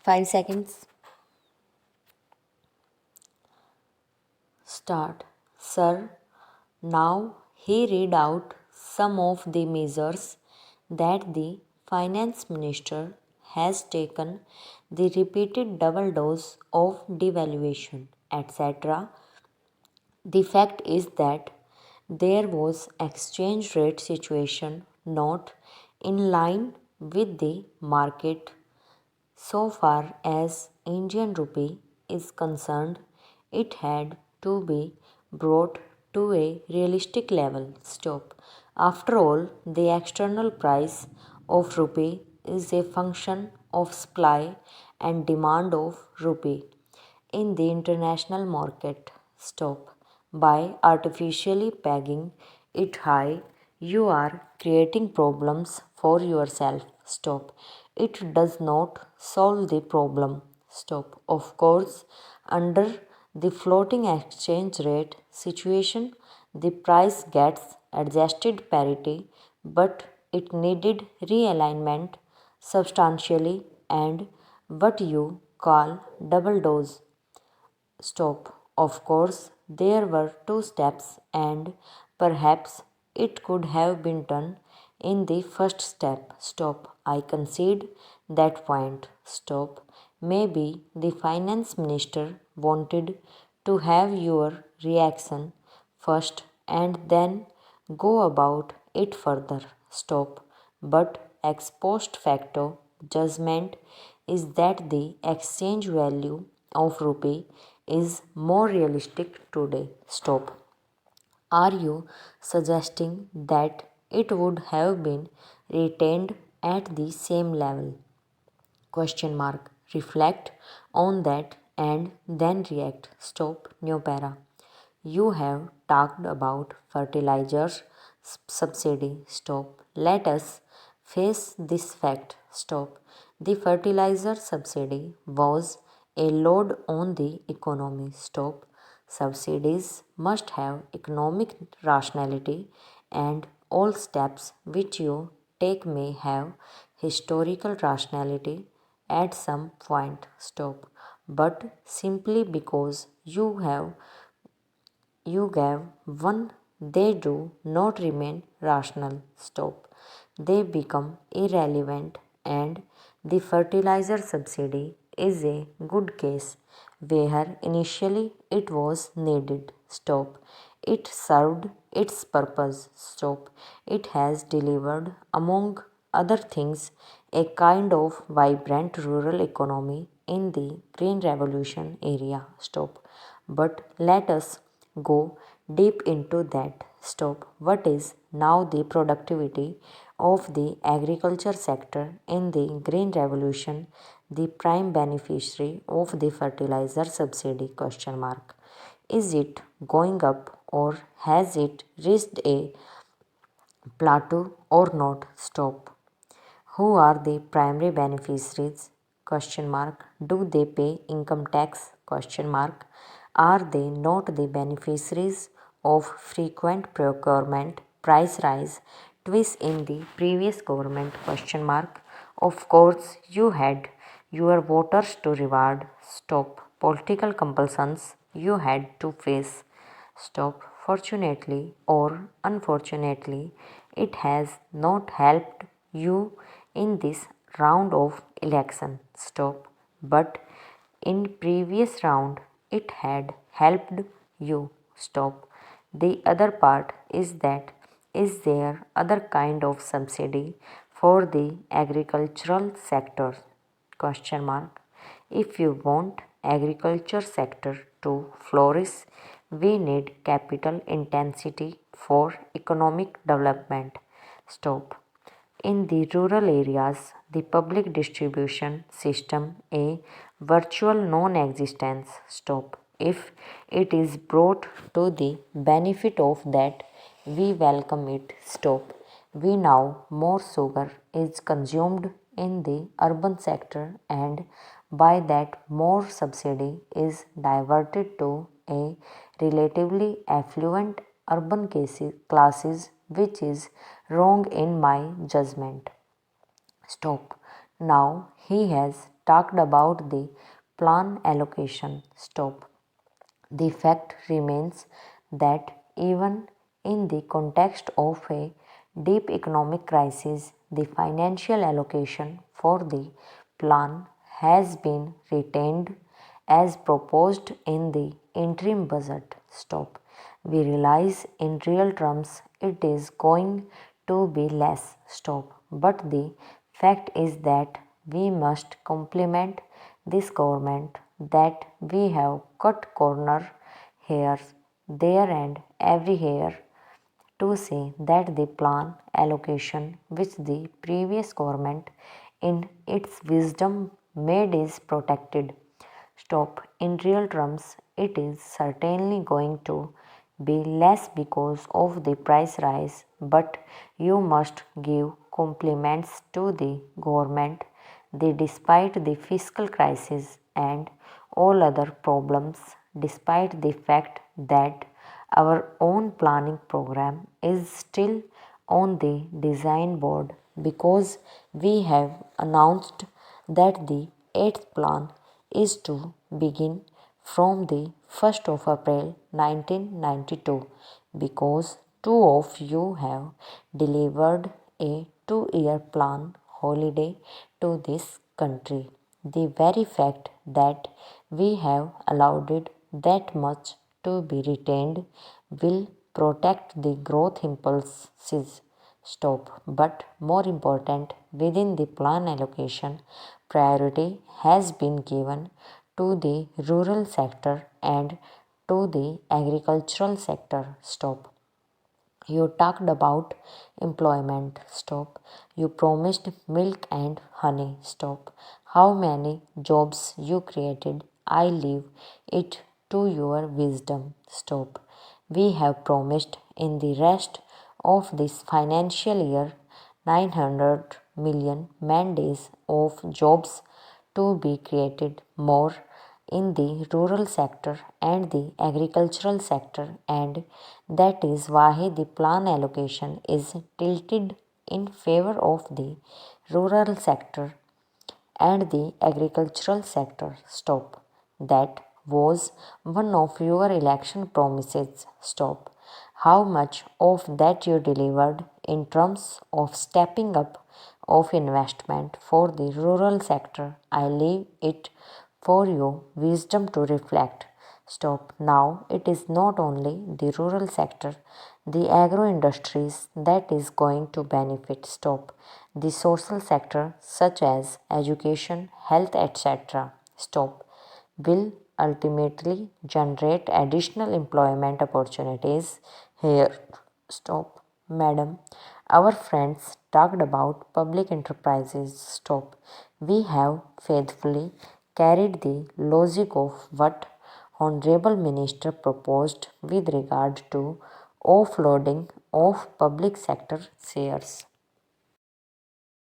5 seconds. Start. Sir, now he read out some of the measures that the finance minister has taken, the repeated double dose of devaluation, etc. The fact is that there was exchange rate situation not in line with the market. So far as Indian rupee is concerned, it had to be brought to a realistic level. Stop. After all, the external price of rupee is a function of supply and demand of rupee in the international market. Stop. By artificially pegging it high, you are creating problems for yourself. Stop. It does not solve the problem. Stop. Of course, under the floating exchange rate situation, the price gets adjusted parity, but it needed realignment substantially and what you call double dose. Stop. Of course, there were two steps, and perhaps it could have been done in the first step. Stop. I concede that point. Stop. Maybe the finance minister wanted to have your reaction first and then go about it further. Stop. But ex post facto judgment is that the exchange value of rupee is more realistic today. Stop. Are you suggesting that it would have been retained at the same level? Question mark. Reflect on that and then react. Stop. New para. You have talked about fertilizers subsidy. Stop. Let us face this fact. Stop. The fertilizer subsidy was a load on the economy. Stop. Subsidies must have economic rationality, and all steps which you take may have historical rationality at some point. Stop. But simply because you gave one, they do not remain rational. Stop. They become irrelevant, and the fertilizer subsidy is a good case where initially it was needed. Stop. It served its purpose. Stop. It has delivered, among other things, a kind of vibrant rural economy in the Green Revolution area. Stop. But let us go deep into that. Stop. What is now the productivity of the agriculture sector in the Green Revolution, the prime beneficiary of the fertilizer subsidy? Question mark. Is it going up or has it reached a plateau or not? Stop. Who are the primary beneficiaries? Question mark. Do they pay income tax? Question mark. Are they not the beneficiaries of frequent procurement price rise twice in the previous government? Question mark. Of course, you had your voters to reward. Stop. Political compulsions you had to face. Stop. Fortunately or unfortunately, it has not helped you in this round of election. Stop. But in previous round it had helped you. Stop. The other part is that is there other kind of subsidy for the agricultural sector? Question mark. If you want agriculture sector to flourish, we need capital intensity for economic development. Stop. In the rural areas, the public distribution system a virtual non-existence. Stop. If it is brought to the benefit of that, we welcome it. Stop. We know more sugar is consumed in the urban sector, and by that more subsidy is diverted to a relatively affluent urban classes, which is wrong in my judgment. Stop. Now he has talked about the plan allocation. Stop. The fact remains that even in the context of a deep economic crisis, the financial allocation for the plan has been retained as proposed in the interim budget. Stop. We realize in real terms it is going to be less. Stop. But the fact is that we must compliment this government that we have cut corner here, there, and everywhere to say that the plan allocation which the previous government in its wisdom made is protected. Stop. In real terms, it is certainly going to be less because of the price rise, but you must give compliments to the government that despite the fiscal crisis and all other problems, despite the fact that our own planning program is still on the design board because we have announced that the 8th plan is to begin from the 1st of April 1992 because two of you have delivered a 2-year plan holiday to this country. The very fact that we have allowed it that much to be retained will protect the growth impulses. Stop. But more important, within the plan allocation, priority has been given to the rural sector and to the agricultural sector. Stop. You talked about employment. Stop. You promised milk and honey. Stop. How many jobs you created, I leave it to your wisdom. Stop. We have promised in the rest of this financial year 900 million man days of jobs to be created more in the rural sector and the agricultural sector, and that is why the plan allocation is tilted in favor of the rural sector and the agricultural sector. Stop. That was one of your election promises. Stop. How much of that you delivered in terms of stepping up of investment for the rural sector? I leave it for your wisdom to reflect. Stop. Now it is not only the rural sector, the agro industries that is going to benefit. Stop. The social sector such as education, health, etc. Stop. Will ultimately generate additional employment opportunities here. Stop. Madam, our friends talked about public enterprises. Stop. We have faithfully carried the logic of what Honorable Minister proposed with regard to offloading of public sector shares.